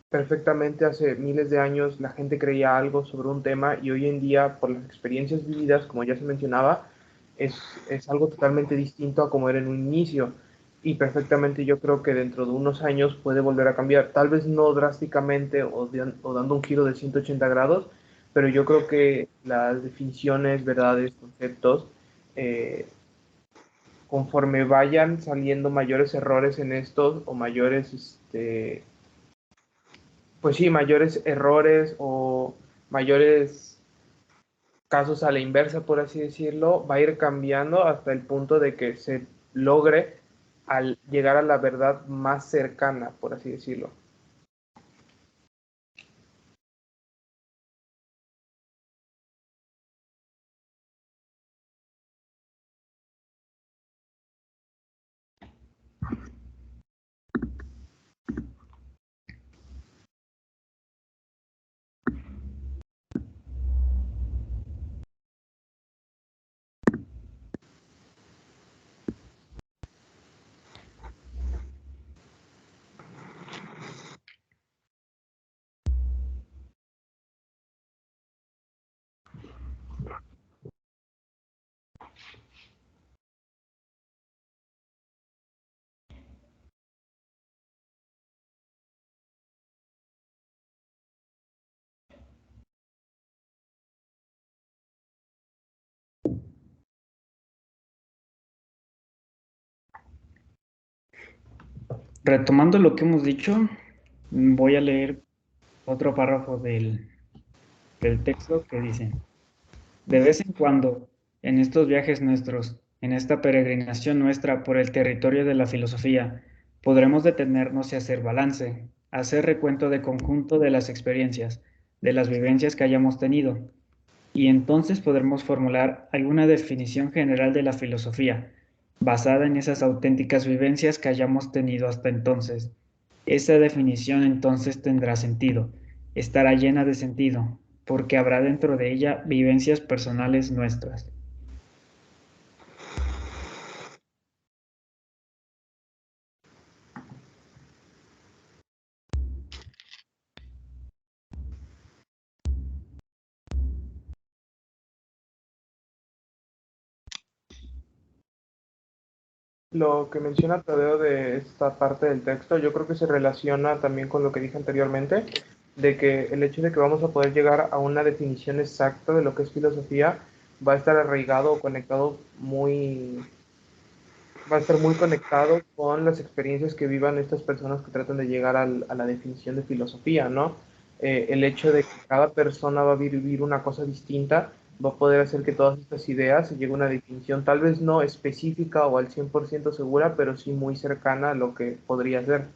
perfectamente hace miles de años la gente creía algo sobre un tema y hoy en día, por las experiencias vividas, como ya se mencionaba, es algo totalmente distinto a como era en un inicio y perfectamente yo creo que dentro de unos años puede volver a cambiar, tal vez no drásticamente o dando un giro de 180 grados, pero yo creo que las definiciones, verdades, conceptos, eh, conforme vayan saliendo mayores errores en estos o mayores, pues sí, mayores errores o mayores casos a la inversa, por así decirlo, va a ir cambiando hasta el punto de que se logre al llegar a la verdad más cercana, por así decirlo. Retomando lo que hemos dicho, voy a leer otro párrafo del texto que dice, de vez en cuando, en estos viajes nuestros, en esta peregrinación nuestra por el territorio de la filosofía, podremos detenernos y hacer balance, hacer recuento de conjunto de las experiencias, de las vivencias que hayamos tenido, y entonces podremos formular alguna definición general de la filosofía, basada en esas auténticas vivencias que hayamos tenido hasta entonces. Esa definición entonces tendrá sentido, estará llena de sentido, porque habrá dentro de ella vivencias personales nuestras. Lo que menciona Tadeo de esta parte del texto, yo creo que se relaciona también con lo que dije anteriormente, de que el hecho de que vamos a poder llegar a una definición exacta de lo que es filosofía va a estar arraigado o conectado va a estar muy conectado con las experiencias que vivan estas personas que tratan de llegar a la definición de filosofía, ¿no? El hecho de que cada persona va a vivir una cosa distinta va a poder hacer que todas estas ideas se llegue a una definición, tal vez no específica o al 100% segura, pero sí muy cercana a lo que podría ser.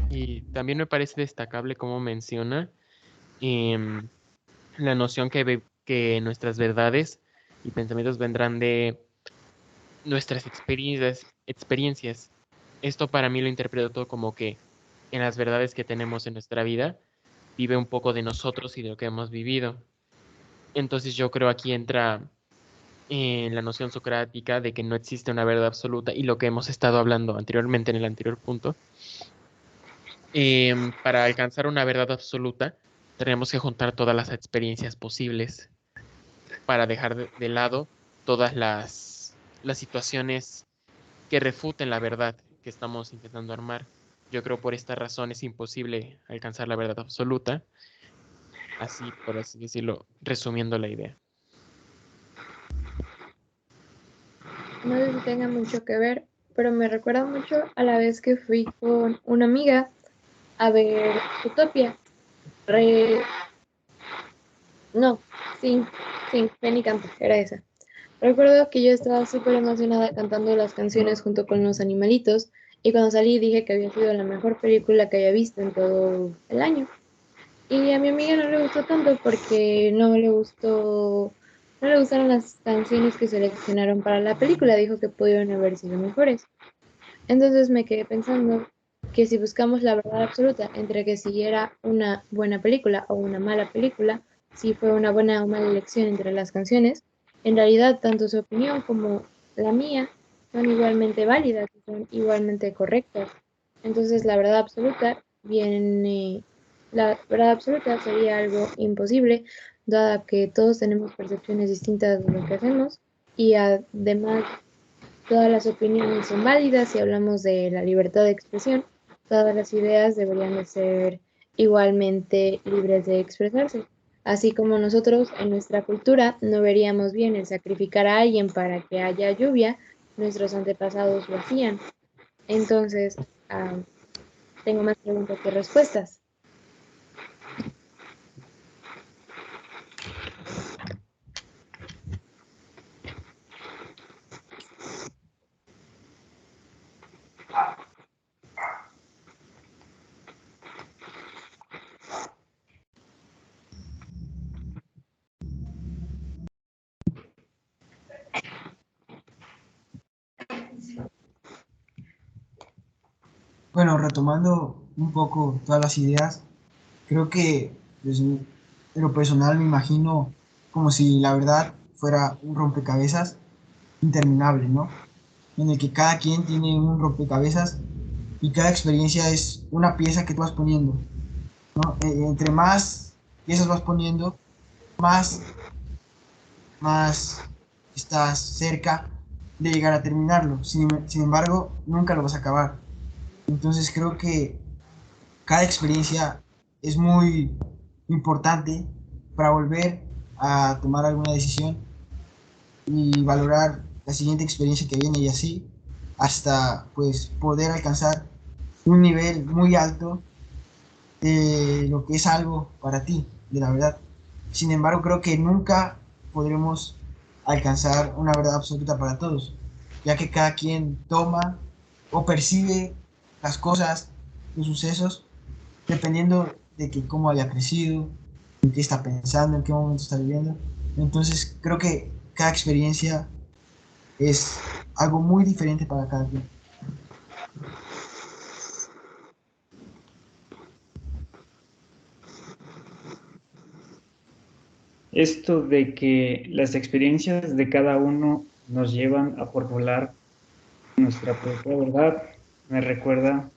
Y también me parece destacable cómo menciona em, la noción que nuestras verdades y pensamientos vendrán de nuestras experiencias. Esto para mí lo interpreto todo como que en las verdades que tenemos en nuestra vida vive un poco de nosotros y de lo que hemos vivido. Entonces yo creo aquí entra en la noción socrática de que no existe una verdad absoluta y lo que hemos estado hablando anteriormente en el anterior punto. Para alcanzar una verdad absoluta tenemos que juntar todas las experiencias posibles para dejar de lado todas las situaciones que refuten la verdad que estamos intentando armar. Yo creo por esta razón es imposible alcanzar la verdad absoluta, así por así decirlo, resumiendo la idea. No sé si tenga mucho que ver, pero me recuerda mucho a la vez que fui con una amiga a ver Utopia. No, sí, ven y canta, era esa. Recuerdo que yo estaba súper emocionada cantando las canciones junto con los animalitos y cuando salí dije que había sido la mejor película que había visto en todo el año. Y a mi amiga no le gustó tanto porque no le gustaron las canciones que seleccionaron para la película, dijo que pudieron haber sido mejores. Entonces me quedé pensando que si buscamos la verdad absoluta entre que si era una buena película o una mala película, si fue una buena o mala elección entre las canciones, en realidad tanto su opinión como la mía son igualmente válidas y son igualmente correctas. Entonces la verdad absoluta sería algo imposible, dada que todos tenemos percepciones distintas de lo que hacemos y además todas las opiniones son válidas. Si hablamos de la libertad de expresión, todas las ideas deberían de ser igualmente libres de expresarse. Así como nosotros en nuestra cultura no veríamos bien el sacrificar a alguien para que haya lluvia, nuestros antepasados lo hacían. Entonces, ah, tengo más preguntas que respuestas. Bueno, retomando un poco todas las ideas, creo que pues, en lo personal me imagino como si la verdad fuera un rompecabezas interminable, ¿no? En el que cada quien tiene un rompecabezas y cada experiencia es una pieza que tú vas poniendo, ¿no? Entre más piezas vas poniendo, más, más estás cerca de llegar a terminarlo. Sin embargo, nunca lo vas a acabar. Entonces creo que cada experiencia es muy importante para volver a tomar alguna decisión y valorar la siguiente experiencia que viene y así hasta pues poder alcanzar un nivel muy alto de lo que es algo para ti, de la verdad. Sin embargo, creo que nunca podremos alcanzar una verdad absoluta para todos, ya que cada quien toma o percibe las cosas, los sucesos, dependiendo de que cómo haya crecido, en qué está pensando, en qué momento está viviendo. Entonces, creo que cada experiencia es algo muy diferente para cada quien. Esto de que las experiencias de cada uno nos llevan a formular nuestra propia verdad, me recuerda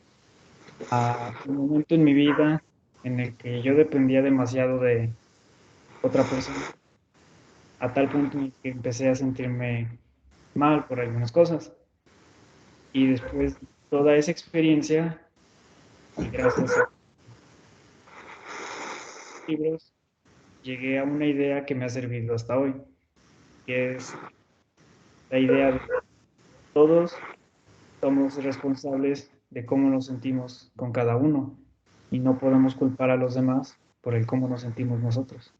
a un momento en mi vida en el que yo dependía demasiado de otra persona, a tal punto en que empecé a sentirme mal por algunas cosas. Y después de toda esa experiencia, y gracias a libros, llegué a una idea que me ha servido hasta hoy, que es la idea de todos somos responsables de cómo nos sentimos con cada uno y no podemos culpar a los demás por el cómo nos sentimos nosotros.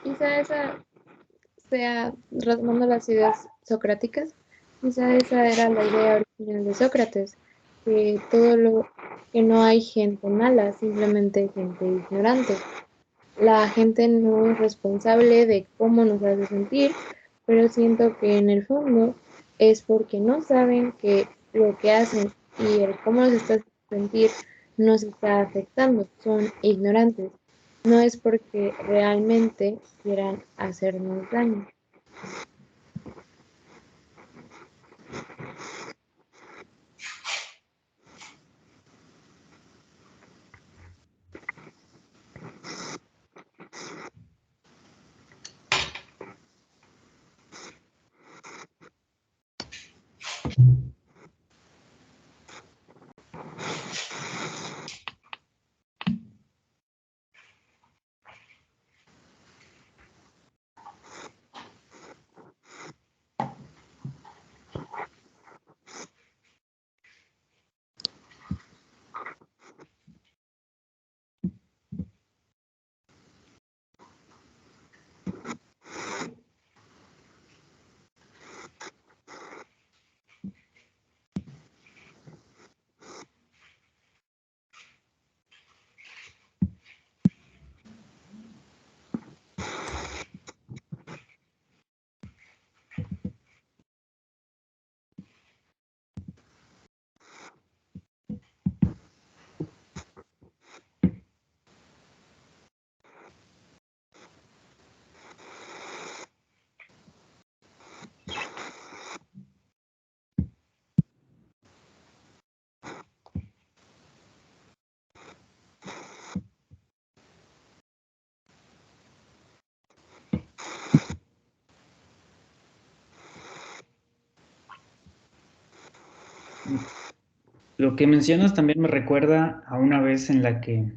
Quizá esa sea, retomando las ideas socráticas, quizá esa era la idea original de Sócrates, que no hay gente mala, simplemente gente ignorante. La gente no es responsable de cómo nos hace sentir, pero siento que en el fondo es porque no saben que lo que hacen y el cómo nos está haciendo sentir nos está afectando, son ignorantes. No es porque realmente quieran hacernos daño. Lo que mencionas también me recuerda a una vez en la que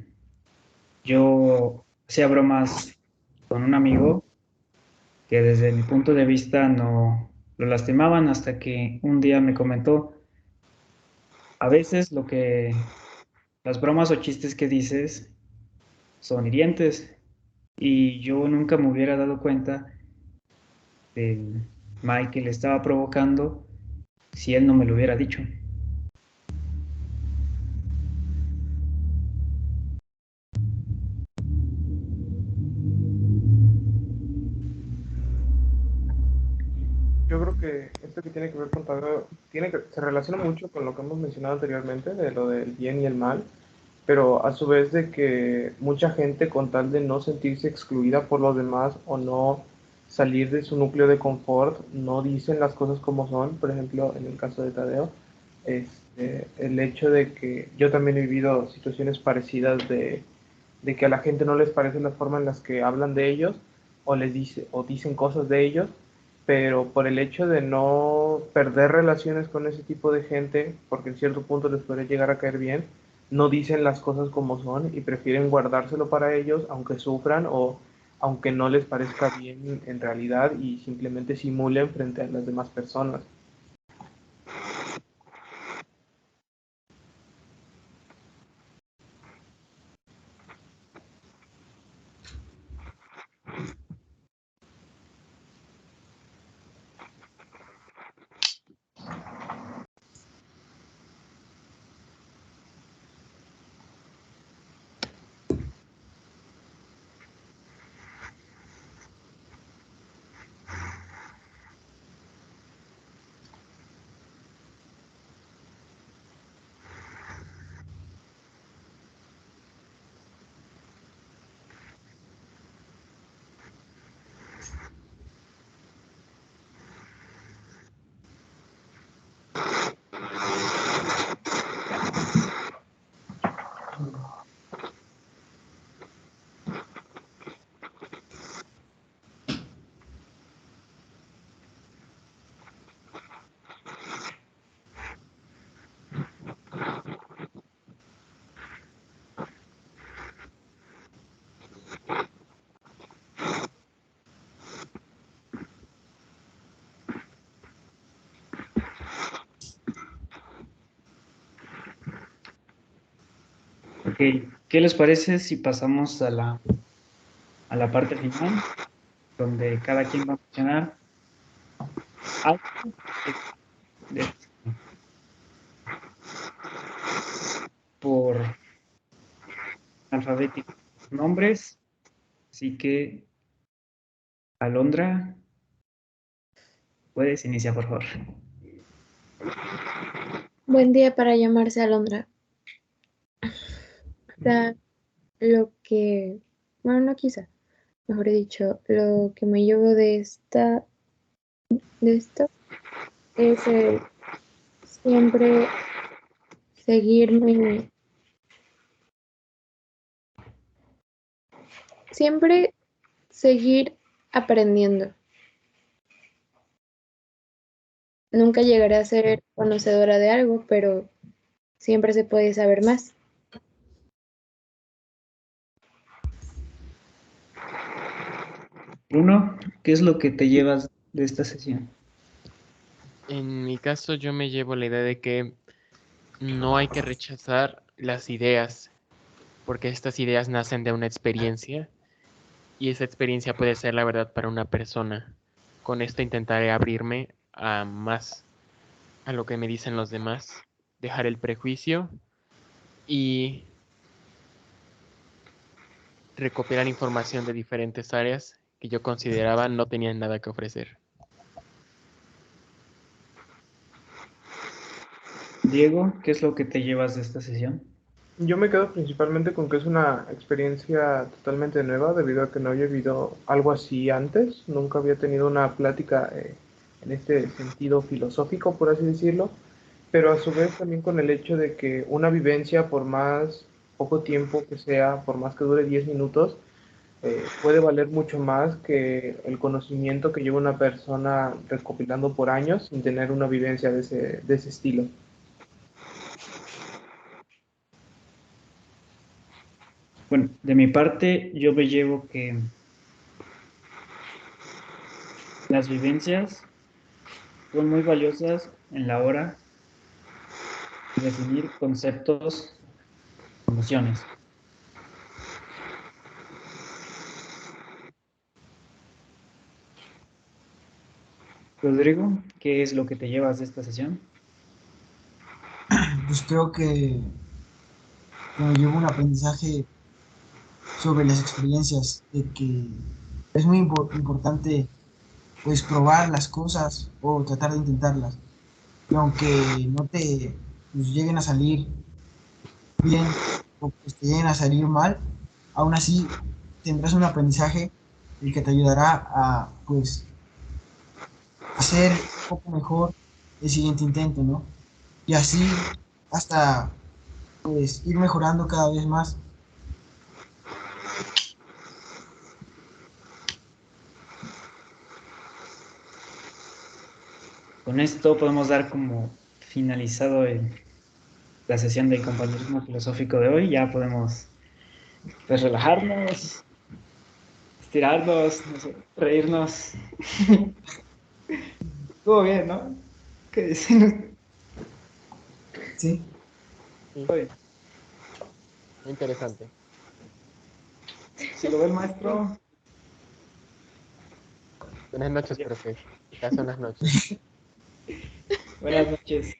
yo hacía bromas con un amigo que desde mi punto de vista no lo lastimaban hasta que un día me comentó, a veces las bromas o chistes que dices son hirientes y yo nunca me hubiera dado cuenta del mal que le estaba provocando si él no me lo hubiera dicho. Yo creo que esto que tiene que ver con Tadeo se relaciona mucho con lo que hemos mencionado anteriormente, de lo del bien y el mal, pero a su vez de que mucha gente con tal de no sentirse excluida por los demás o no salir de su núcleo de confort, no dicen las cosas como son. Por ejemplo, en el caso de Tadeo, el hecho de que yo también he vivido situaciones parecidas de que a la gente no les parece la forma en las que hablan de ellos o dicen cosas de ellos, pero por el hecho de no perder relaciones con ese tipo de gente, porque en cierto punto les puede llegar a caer bien, no dicen las cosas como son y prefieren guardárselo para ellos, aunque sufran o aunque no les parezca bien en realidad y simplemente simulen frente a las demás personas. Ok, ¿qué les parece si pasamos a la parte final, donde cada quien va a mencionar algo de- por alfabético nombres? Así que, Alondra, puedes iniciar, por favor. Buen día para llamarse Alondra. Quizá lo que, bueno, no quizá, mejor dicho, lo que me llevo de esto es el siempre seguirme, siempre seguir aprendiendo. Nunca llegaré a ser conocedora de algo, pero siempre se puede saber más. Bruno, ¿qué es lo que te llevas de esta sesión? En mi caso, yo me llevo la idea de que no hay que rechazar las ideas, porque estas ideas nacen de una experiencia y esa experiencia puede ser la verdad para una persona. Con esto intentaré abrirme a más, a lo que me dicen los demás, dejar el prejuicio y recopilar información de diferentes áreas que yo consideraba no tenían nada que ofrecer. Diego, ¿qué es lo que te llevas de esta sesión? Yo me quedo principalmente con que es una experiencia totalmente nueva debido a que no había vivido algo así antes. Nunca había tenido una plática en este sentido filosófico, por así decirlo, pero a su vez también con el hecho de que una vivencia, por más poco tiempo que sea, por más que dure 10 minutos, puede valer mucho más que el conocimiento que lleva una persona recopilando por años sin tener una vivencia de ese estilo. Bueno, de mi parte, yo me llevo que las vivencias son muy valiosas en la hora de definir conceptos, emociones. Rodrigo, ¿qué es lo que te llevas de esta sesión? Pues creo que me llevo un aprendizaje sobre las experiencias, de que es muy importante pues probar las cosas o tratar de intentarlas. Y aunque no te pues, lleguen a salir bien o pues, te lleguen a salir mal, aún así tendrás un aprendizaje el que te ayudará a pues hacer un poco mejor el siguiente intento, ¿no? Y así hasta pues ir mejorando cada vez más. Con esto podemos dar como finalizado la sesión del compañerismo filosófico de hoy. Ya podemos pues, relajarnos, estirarnos, no sé, reírnos. Estuvo bien, ¿no? ¿Qué dicen? Sí. Sí, Estuvo bien. muy interesante. Si lo ve el maestro, Buenas noches, adiós. profe. Ya son las noches. Buenas noches.